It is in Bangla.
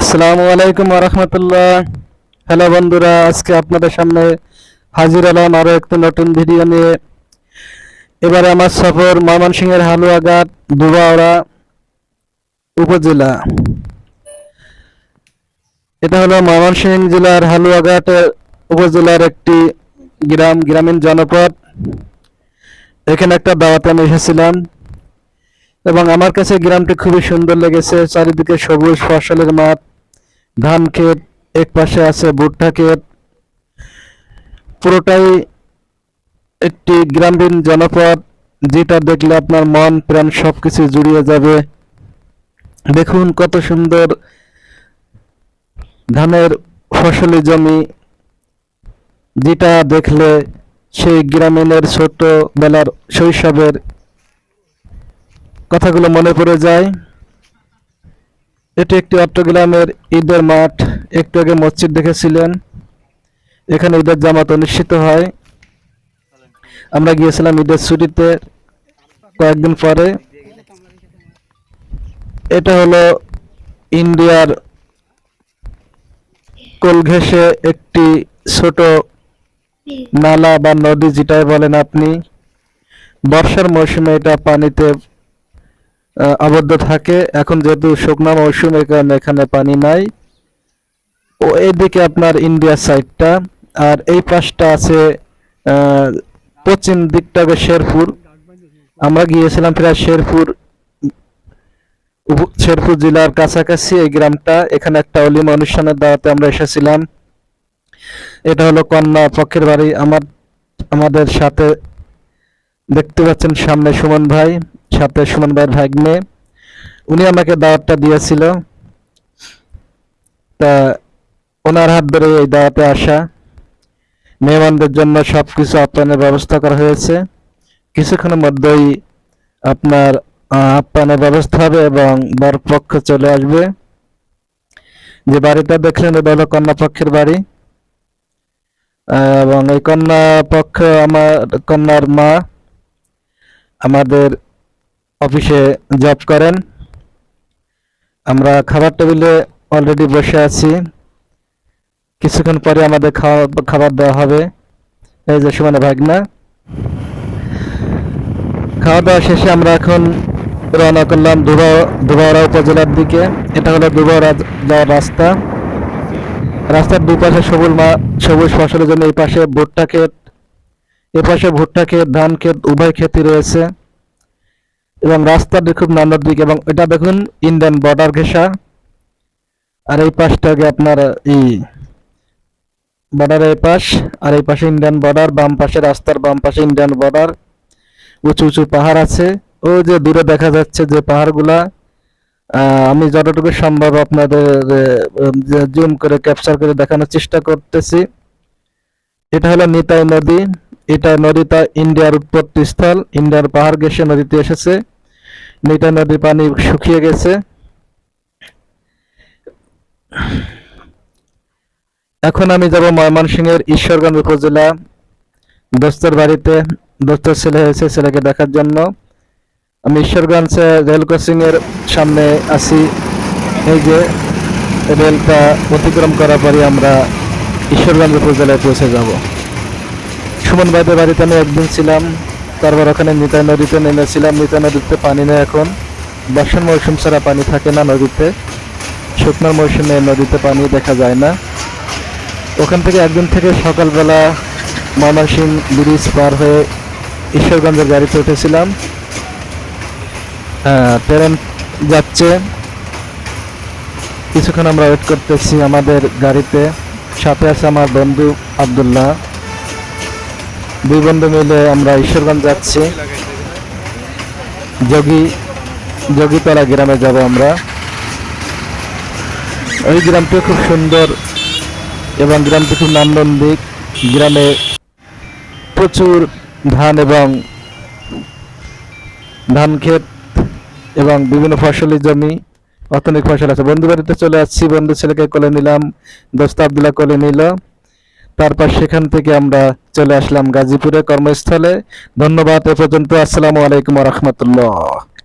আসসালামু আলাইকুম ওয়া রাহমাতুল্লাহ। হ্যালো বন্ধুরা, আজকে আপনাদের সামনে হাজির হলাম আরো একটা নতুন ভিডিও নিয়ে। এবারে আমার সফর ময়মনসিংহের হালুয়াঘাট দুবাওড়া উপজেলা। এটা হলো ময়মনসিংহ জেলার হালুয়াঘাট উপজেলার একটি গ্রামীণ জনপদ। এখানে একটা দাওয়াতে আমি এসেছিলাম এবং আমার কাছে গ্রামটি খুবই সুন্দর লেগেছে। চারিদিকে সবুজ ফসলের মাঠ, ধান ক্ষেত, এক পাশে আছে ভুট্টা ক্ষেত। পুরোটাই একটি গ্রামীণ জনপদ, যেটা দেখলে আপনার মন প্রাণ সবকিছু জুড়িয়ে যাবে। দেখুন কত সুন্দর ধানের ফসলি জমি, যেটা দেখলে সেই গ্রামীণের ছোটবেলার শৈশবের কথাগুলো মনে পড়ে যায়। এটি একটি চট্টগ্রামের ঈদের মাঠ। একটু আগে মসজিদ দেখেছিলেন, এখানে ঈদের জামাত অনুষ্ঠিত হয়। আমরা গিয়েছিলাম ঈদের ছুটিতে কয়েকদিন পরে। এটা হলো ইন্ডিয়ার কোল ঘেঁষে একটি ছোট নালা বা নদী, যেটাই বলেন আপনি। বর্ষার মৌসুমে এটা পানিতে আবদ্ধ থাকে। এখন যেহেতু শুকনো মৌসুম, কারণে এখানে পানি নাই। ও এদিকে আপনার ইন্ডিয়া সাইডটা, আর এই পাশটা আছে পশ্চিম দিকটা শেরপুর। আমরা গিয়েছিলাম প্রায় শেরপুর জেলার কাছাকাছি এই গ্রামটা। এখানে একটা অলিমা অনুষ্ঠানের দাওয়াতে আমরা এসেছিলাম। এটা হলো কন্যা পক্ষের বাড়ি। আমাদের সাথে দেখতে পাচ্ছেন সামনে সুমন ভাই, সাথে সুমন ভাইয়ের ভাগ্নে, উনি আমাকে দাওয়াতটা দিয়েছিল। তা ওনার হাত ধরে এই দাওয়াতে আসা। মেহমানদের জন্য সবকিছু আপ্যায়নের ব্যবস্থা করা হয়েছে। কিছুক্ষণের মধ্যেই আপনার আপ্যায়নের ব্যবস্থা হবে এবং বরপক্ষ চলে আসবে। যে বাড়িটা দেখলেন, এটা হলো কন্যা পক্ষের বাড়ি। এবং এই কন্যা পক্ষ, আমার কন্যার মা আমাদের অফিসে জব করেন। আমরা খাবার টেবিলে অলরেডি বসে আছি। কিছুক্ষণ পরে আমাদের খাবার দেওয়া হবে। এই যে সুমনা ভাগনা। খাওয়া দাওয়া শেষে আমরা এখন রওনা করলাম দুবাওড়া উপজেলার দিকে। এটা হলো দুবাওড়া যাওয়ার রাস্তা। রাস্তার দুপাশে সবুজ ফসলের জন্য এই পাশে ভুট্টা ক্ষেত, এ পাশে ভুট্টা ক্ষেত, ধান ক্ষেত, উভয় ক্ষেতই রয়েছে। এবং রাস্তাটি খুব নান্দনিক দিক। এবং এটা দেখুন ইন্ডিয়ান বর্ডার ঘেঁষা। আর এই পাশটাকে আপনার বর্ডারের এই পাশ, আর এই পাশে ইন্ডিয়ান বর্ডার। বাম পাশে, রাস্তার বাম পাশে ইন্ডিয়ান বর্ডার। উঁচু উঁচু পাহাড় আছে। ও যে দূরে দেখা যাচ্ছে যে পাহাড়গুলা, আমি যতটুকু সম্ভব আপনাদের জুম করে ক্যাপচার করে দেখানোর চেষ্টা করতেছি। এটা হলো নিতাই নদী। এটা নদীটা ইন্ডিয়ার উৎপত্তি স্থল। ইন্ডিয়ার পাহাড় ঘেঁষে নদীতে এসেছে। নিতাই নদীর পানি শুকিয়ে গেছে। এখন আমি যাব ময়মনসিংহের ঈশ্বরগঞ্জ উপজেলা দোস্তের বাড়িতে। দোস্তের ছেলে হয়েছে, ছেলেকে দেখার জন্য আমি ঈশ্বরগঞ্জ রেল ক্রসিং এর সামনে আছি। এই যে রেলটা অতিক্রম করার পরে আমরা ঈশ্বরগঞ্জ উপজেলায় পৌঁছে যাব। সুমন ভাইদের বাড়িতে আমি একদিন ছিলাম, তারপর ওখানে নিতাই নদীতে নেমেছিলাম। নিতাই নদীতে পানি নেই এখন। বর্ষার মৌসুম ছাড়া পানি থাকে না নদীতে। শুকনোর মৌসুমে নদীতে পানি দেখা যায় না। ওখান থেকে একদিন থেকে সকালবেলা ময়মনসিংহ ব্রিজ পার হয়ে ঈশ্বরগঞ্জের গাড়িতে উঠেছিলাম। ট্রেন যাচ্ছে, কিছুক্ষণ আমরা ওয়েট করতেছি আমাদের গাড়িতে। সাথে আছে আমার বন্ধু আব্দুল্লাহ। দুই বন্ধু মিলে আমরা ঈশ্বরগঞ্জ যাচ্ছি। যোগীতলা গ্রামে যাব আমরা। ওই গ্রামটি খুব সুন্দর এবং গ্রামটি খুব নান্দনিক। গ্রামে প্রচুর ধান এবং ধান ক্ষেত এবং বিভিন্ন ফসলি জমি, অর্থনৈতিক ফসল আছে। বন্ধু বাড়িতে চলে আসছি, বন্ধু ছেলেকে কোলে নিলাম, দোস্ত আব্দুল্লাহ কোলে নিল। তারপর সেখান থেকে আমরা চলে আসলাম গাজীপুরে কর্মস্থলে। ধন্যবাদ। এ পর্যন্ত। আসসালামু আলাইকুম ওয়া রাহমাতুল্লাহ।